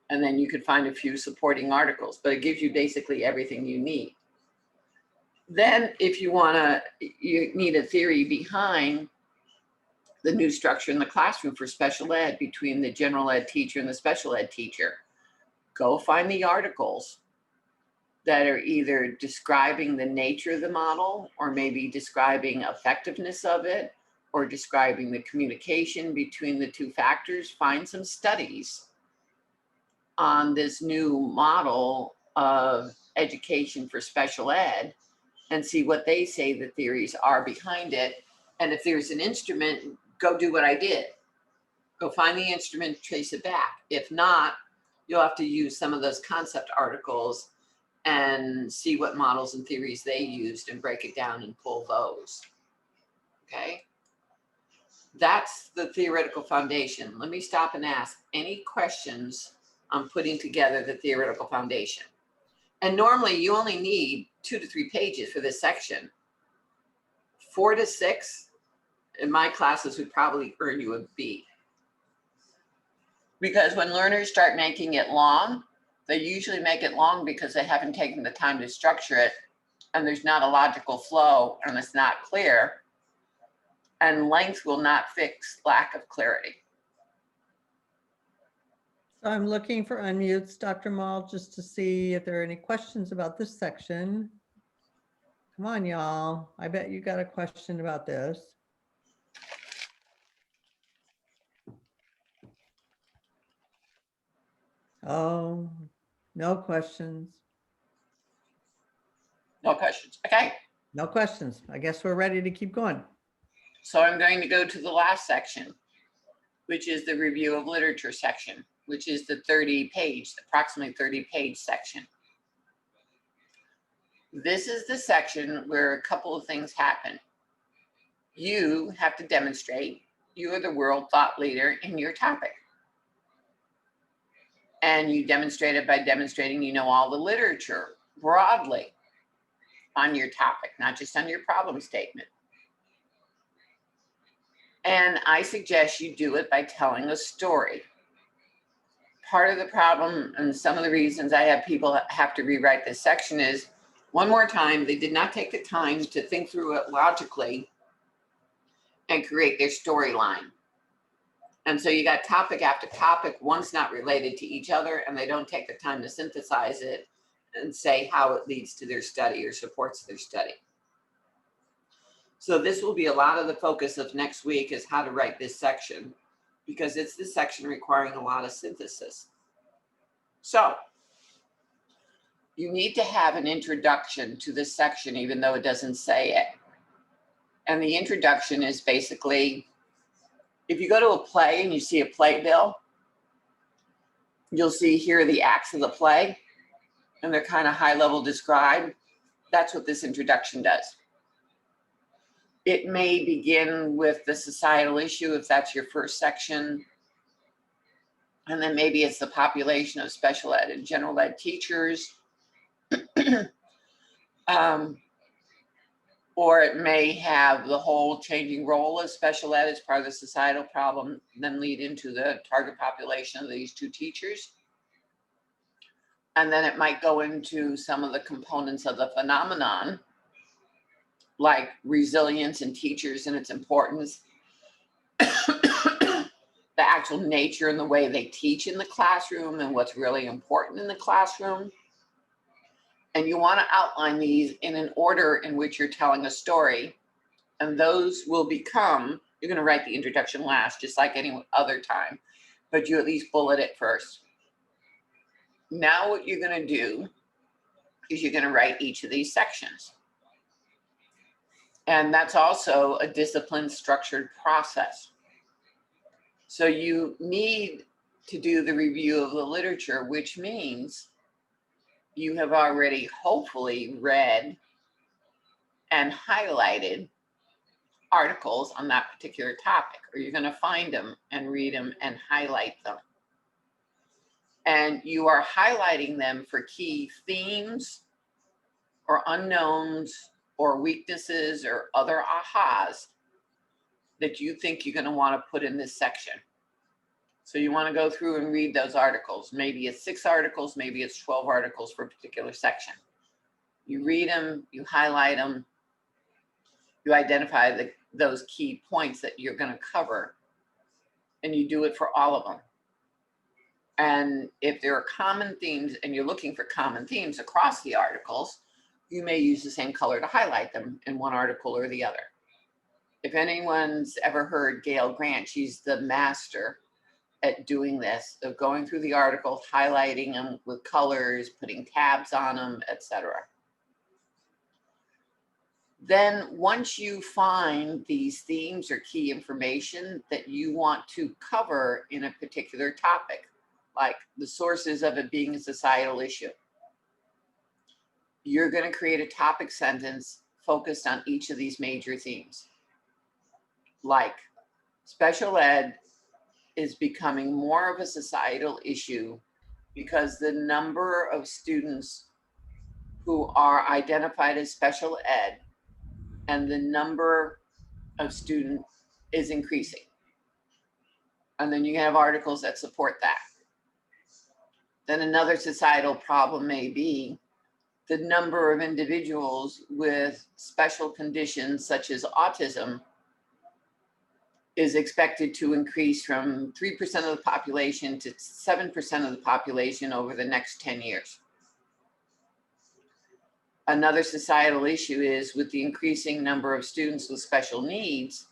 And then you could find a few supporting articles, but it gives you basically everything you need. Then if you need a theory behind the new structure in the classroom for special ed between the general ed teacher and the special ed teacher, go find the articles that are either describing the nature of the model or maybe describing effectiveness of it or describing the communication between the two factors. Find some studies on this new model of education for special ed and see what they say the theories are behind it. And if there's an instrument, go do what I did. Go find the instrument, trace it back. If not, you'll have to use some of those concept articles and see what models and theories they used and break it down and pull those. Okay? That's the theoretical foundation. Let me stop and ask any questions on putting together the theoretical foundation. And normally you only need 2 to 3 pages for this section. 4 to 6 in my classes would probably earn you a B. Because when learners start making it long, they usually make it long because they haven't taken the time to structure it, and there's not a logical flow, and it's not clear. And length will not fix lack of clarity. So I'm looking for unmutes, Dr. Maul, just to see if there are any questions about this section. Come on, y'all. I bet you got a question about this. Oh, no questions. No questions. Okay. No questions. I guess we're ready to keep going. So I'm going to go to the last section, which is the review of literature section, which is the 30-page, approximately 30-page section. This is the section where a couple of things happen. You have to demonstrate you are the world thought leader in your topic. And you demonstrate it by demonstrating you know all the literature broadly on your topic, not just on your problem statement. And I suggest you do it by telling a story. Part of the problem and some of the reasons I have people have to rewrite this section is, one more time, they did not take the time to think through it logically and create their storyline. And so you got topic after topic, one's not related to each other, and they don't take the time to synthesize it and say how it leads to their study or supports their study. So this will be a lot of the focus of next week, is how to write this section, because it's the section requiring a lot of synthesis. So you need to have an introduction to this section, even though it doesn't say it. And the introduction is basically, if you go to a play and you see a playbill, you'll see here the acts of the play, and they're kind of high level described. That's what this introduction does. It may begin with the societal issue if that's your first section. And then maybe it's the population of special ed and general ed teachers. Or it may have the whole changing role of special ed as part of the societal problem, then lead into the target population of these 2 teachers. And then it might go into some of the components of the phenomenon, like resilience in teachers and its importance, the actual nature and the way they teach in the classroom and what's really important in the classroom. And you want to outline these in an order in which you're telling a story. And those will become, you're going to write the introduction last, just like any other time, but you at least bullet it first. Now what you're going to do is you're going to write each of these sections. And that's also a disciplined, structured process. So you need to do the review of the literature, which means you have already hopefully read and highlighted articles on that particular topic, or you're going to find them and read them and highlight them. And you are highlighting them for key themes or unknowns or weaknesses or other ahas that you think you're going to want to put in this section. So you want to go through and read those articles. Maybe it's 6 articles, maybe it's 12 articles for a particular section. You read them, you highlight them, you identify those key points that you're going to cover, and you do it for all of them. And if there are common themes and you're looking for common themes across the articles, you may use the same color to highlight them in one article or the other. If anyone's ever heard Gail Grant, she's the master at doing this, of going through the articles, highlighting them with colors, putting tabs on them, etc. Then once you find these themes or key information that you want to cover in a particular topic, like the sources of it being a societal issue, you're going to create a topic sentence focused on each of these major themes. Like special ed is becoming more of a societal issue because the number of students who are identified as special ed and the number of students is increasing. And then you have articles that support that. Then another societal problem may be the number of individuals with special conditions such as autism is expected to increase from 3% of the population to 7% of the population over the next 10 years. Another societal issue is with the increasing number of students with special needs,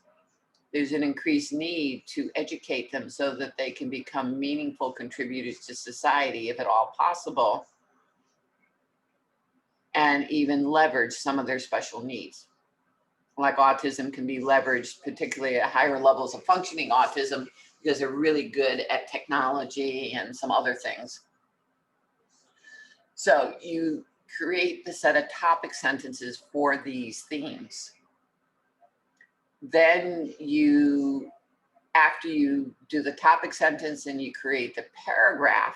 there's an increased need to educate them so that they can become meaningful contributors to society, if at all possible, and even leverage some of their special needs. Like autism can be leveraged, particularly at higher levels of functioning autism, because they're really good at technology and some other things. So you create the set of topic sentences for these themes. Then you, after you do the topic sentence and you create the paragraph,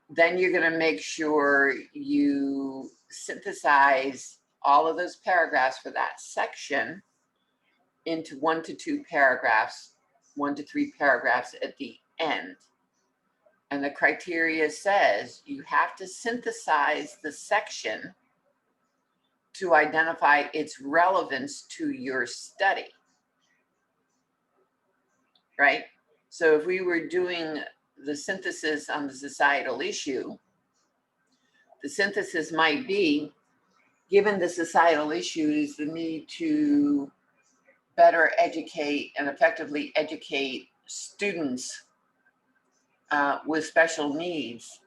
then you're going to make sure you synthesize all of those paragraphs for that section into 1 to 2 paragraphs, 1 to 3 paragraphs at the end. And the criteria says you have to synthesize the section to identify its relevance to your study, right? So if we were doing the synthesis on the societal issue, the synthesis might be, given the societal issues, the need to better educate and effectively educate students with special needs,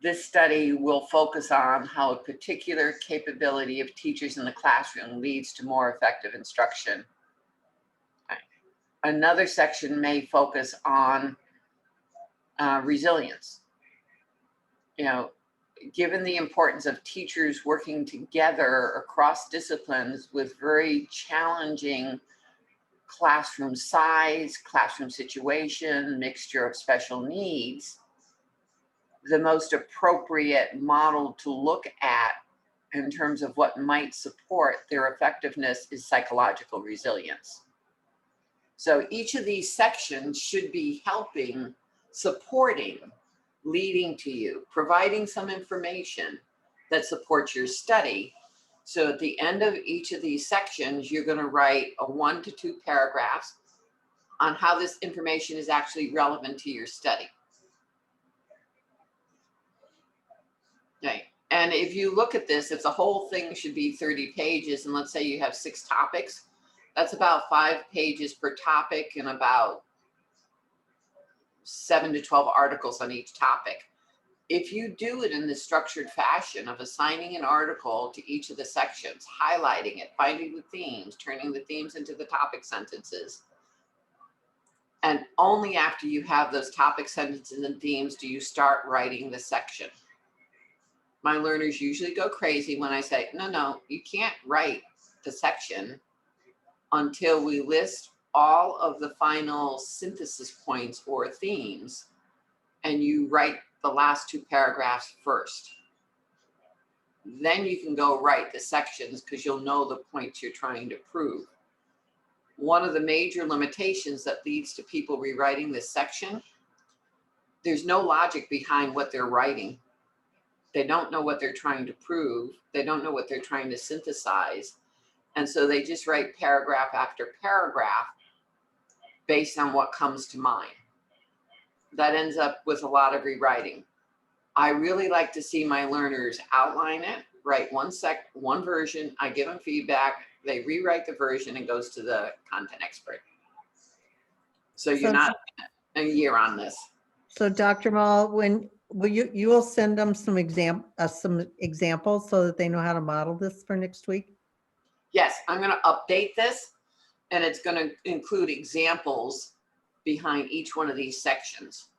this study will focus on how a particular capability of teachers in the classroom leads to more effective instruction. Another section may focus on resilience. You know, given the importance of teachers working together across disciplines with very challenging classroom size, classroom situation, mixture of special needs, the most appropriate model to look at in terms of what might support their effectiveness is psychological resilience. So each of these sections should be helping, supporting, leading to you, providing some information that supports your study. So at the end of each of these sections, you're going to write a 1 to 2 paragraphs on how this information is actually relevant to your study. Okay. And if you look at this, if the whole thing should be 30 pages, and let's say you have 6 topics, that's about 5 pages per topic and about 7 to 12 articles on each topic. If you do it in the structured fashion of assigning an article to each of the sections, highlighting it, finding the themes, turning the themes into the topic sentences, and only after you have those topic sentences and themes do you start writing the section. My learners usually go crazy when I say, no, you can't write the section until we list all of the final synthesis points or themes, and you write the last 2 paragraphs first. Then you can go write the sections because you'll know the points you're trying to prove. One of the major limitations that leads to people rewriting this section, there's no logic behind what they're writing. They don't know what they're trying to prove. They don't know what they're trying to synthesize. And so they just write paragraph after paragraph based on what comes to mind. That ends up with a lot of rewriting. I really like to see my learners outline it, write one version, I give them feedback, they rewrite the version and goes to the content expert. So you're not a year on this. So Dr. Maul, when you will send them some examples so that they know how to model this for next week? Yes, I'm going to update this, and it's going to include examples behind each one of these sections.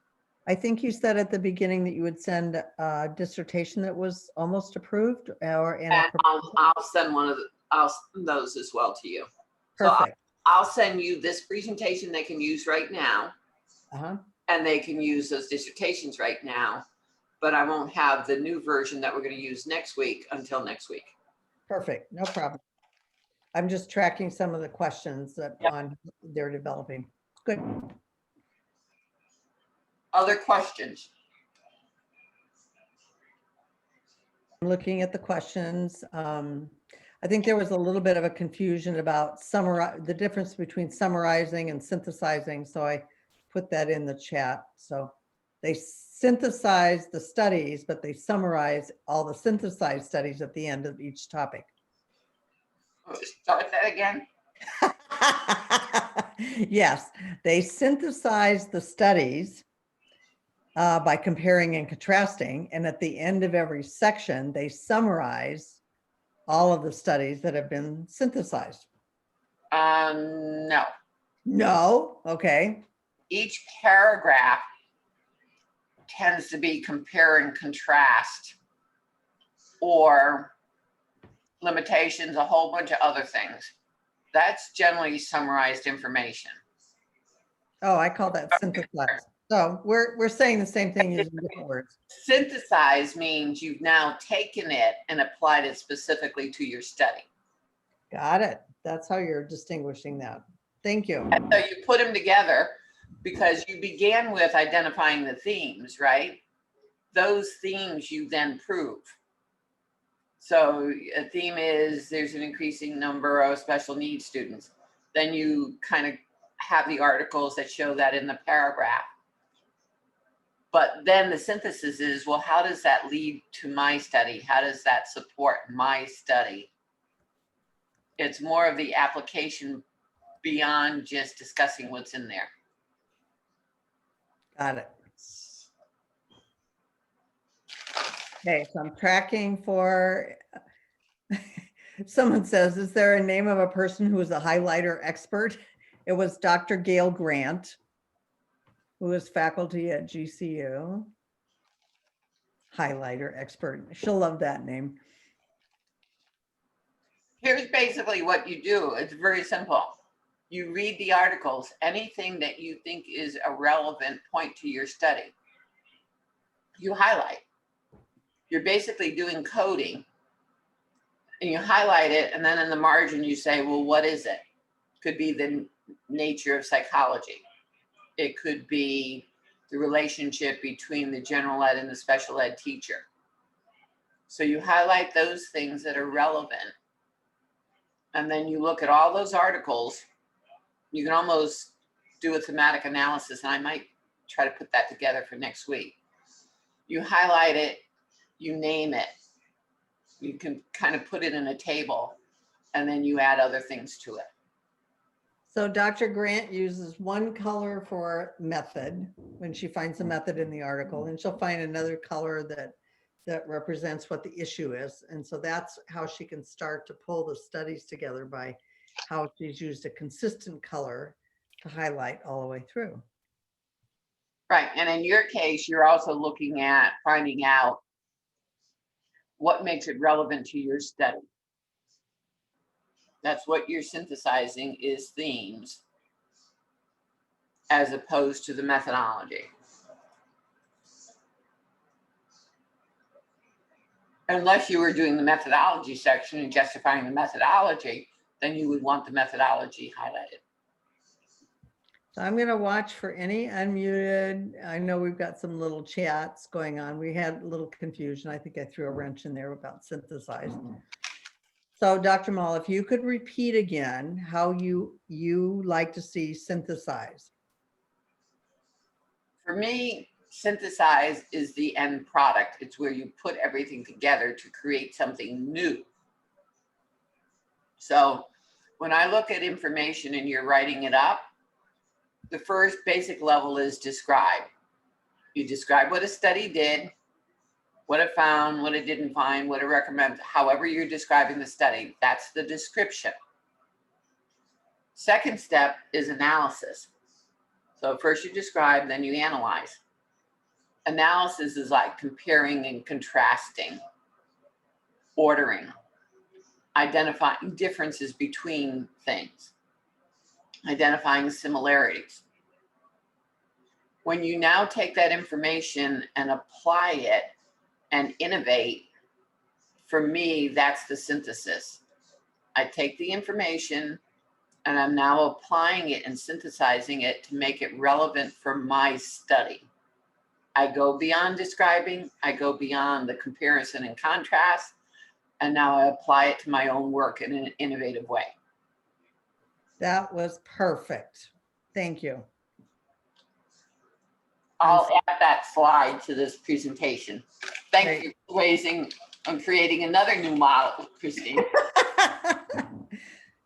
I think you said at the beginning that you would send a dissertation that was almost approved or in a And I'll send I'll send those as well to you. perfect. So I'll send you this presentation they can use right now, Uh-huh. and they can use those dissertations right now, but I won't have the new version that we're going to use next week until next week. Perfect, no problem. I'm just tracking some of the questions that Yep. they're developing. Good. Other questions? I'm looking at the questions. I think there was a little bit of a confusion about the difference between summarizing and synthesizing. So I put that in the chat. So they synthesize the studies, but they summarize all the synthesized studies at the end of each topic. Start that again. Yes, they synthesize the studies by comparing and contrasting. And at the end of every section, they summarize all of the studies that have been synthesized. No. No, okay. Each paragraph tends to be compare and contrast, or limitations, a whole bunch of other things. That's generally summarized information. Oh, I call that synthesized. So we're saying the same thing using different words. Synthesize means you've now taken it and applied it specifically to your study. Got it. That's how you're distinguishing that. Thank you. And so you put them together because you began with identifying the themes, right? Those themes you then prove. So a theme is there's an increasing number of special needs students. Then you kind of have the articles that show that in the paragraph. But then the synthesis is, well, how does that lead to my study? How does that support my study? It's more of the application beyond just discussing what's in there. Got it. Okay, so I'm tracking for, someone says, is there a name of a person who is a highlighter expert? It was Dr. Gail Grant, who is faculty at GCU. Highlighter expert. She'll love that name. Here's basically what you do. It's very simple. You read the articles, anything that you think is a relevant point to your study, you highlight. You're basically doing coding, and you highlight it, and then in the margin you say, well, what is it? Could be the nature of psychology. It could be the relationship between the general ed and the special ed teacher. So you highlight those things that are relevant, and then you look at all those articles. You can almost do a thematic analysis, and I might try to put that together for next week. You highlight it, you name it. You can kind of put it in a table, and then you add other things to it. So Dr. Grant uses one color for method when she finds a method in the article, and she'll find another color that represents what the issue is. And so that's how she can start to pull the studies together, by how she's used a consistent color to highlight all the way through. Right, and in your case, you're also looking at finding out what makes it relevant to your study. That's what you're synthesizing, is themes, as opposed to the methodology. Unless you were doing the methodology section and justifying the methodology, then you would want the methodology highlighted. So I'm going to watch for any unmuted. I know we've got some little chats going on. We had a little confusion. I think I threw a wrench in there about synthesized. So Dr. Maul, if you could repeat again how you like to see synthesize. For me, synthesize is the end product. It's where you put everything together to create something new. So when I look at information and you're writing it up, the first basic level is describe. You describe what a study did, what it found, what it didn't find, what it recommends, however you're describing the study. That's the description. Second step is analysis. So first you describe, then you analyze. Analysis is like comparing and contrasting, ordering, identifying differences between things, identifying similarities. When you now take that information and apply it and innovate, for me, that's the synthesis. I take the information and I'm now applying it and synthesizing it to make it relevant for my study. I go beyond describing, I go beyond the comparison and contrast, and now I apply it to my own work in an innovative way. That was perfect. Thank you. I'll add that slide to this presentation. Thank you for raising and creating another new model, Christine.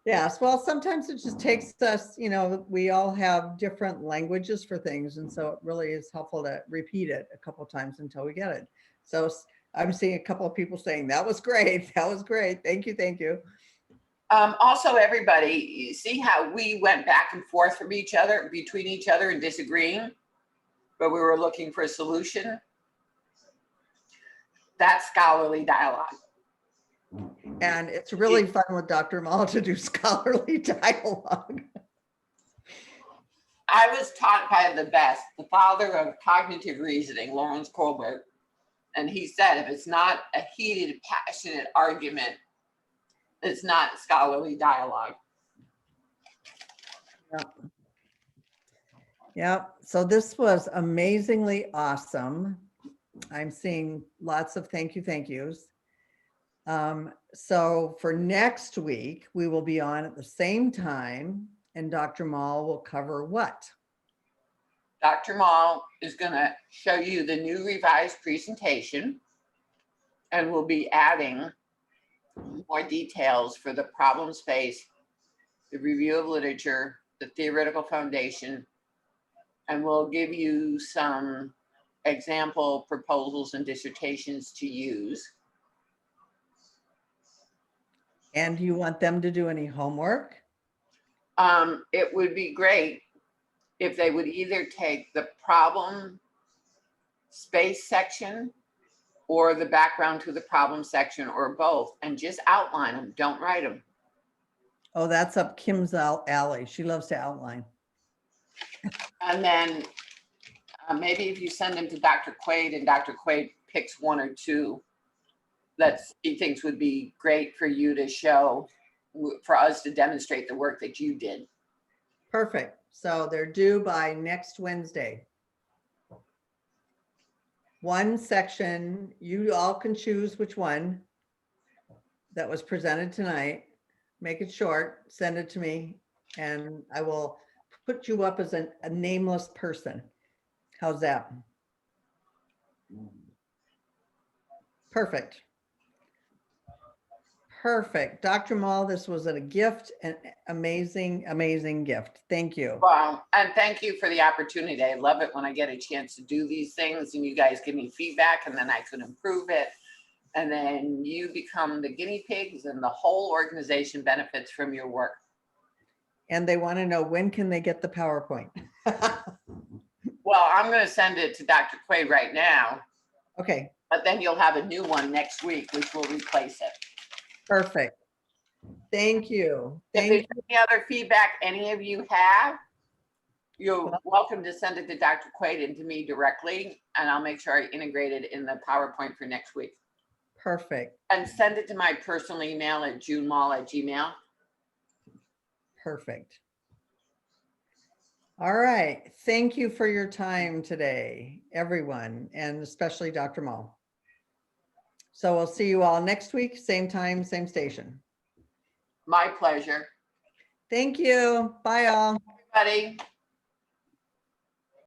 Yes, well, sometimes it just takes us, you know, we all have different languages for things. And so it really is helpful to repeat it a couple of times until we get it. So I'm seeing a couple of people saying, that was great. That was great. Thank you. Thank you. Also, everybody, you see how we went back and forth from each other, between each other and disagreeing, but we were looking for a solution? That's scholarly dialogue. And it's really fun with Dr. Maul to do scholarly dialogue. I was taught by the best, the father of cognitive reasoning, Lawrence Kohlberg. And he said, if it's not a heated, passionate argument, it's not scholarly dialogue. Yep. Yep. So this was amazingly awesome. I'm seeing lots of thank yous. So for next week, we will be on at the same time and Dr. Maul will cover what? Dr. Maul is going to show you the new revised presentation and we'll be adding more details for the problem space, the review of literature, the theoretical foundation, and we'll give you some example proposals and dissertations to use. And do you want them to do any homework? It would be great if they would either take the problem space section or the background to the problem section or both and just outline them, don't write them. Oh, that's up Kim's alley. She loves to outline. And then maybe if you send them to Dr. Quaid and Dr. Quaid picks one or two that he thinks would be great for you to show, for us to demonstrate the work that you did. Perfect. So they're due by next Wednesday. One section, you all can choose which one that was presented tonight. Make it short, send it to me, and I will put you up as a nameless person. How's that? Perfect. Perfect. Dr. Maul, this was a gift, an amazing, amazing gift. Thank you. Well, and thank you for the opportunity. I love it when I get a chance to do these things and you guys give me feedback and then I could improve it. And then you become the guinea pigs and the whole organization benefits from your work. And they want to know, when can they get the PowerPoint? Well, I'm going to send it to Dr. Quaid right now. Okay. But then you'll have a new one next week, which will replace it. Perfect. Thank you. If there's any other feedback any of you have, you're welcome to send it to Dr. Quaid and to me directly, and I'll make sure I integrate it in the PowerPoint for next week. Perfect. And send it to my personal email at junemall@gmail.com. Perfect. All right. Thank you for your time today, everyone, and especially Dr. Maul. So we'll see you all next week, same time, same station. My pleasure. Thank you. Bye all. Everybody.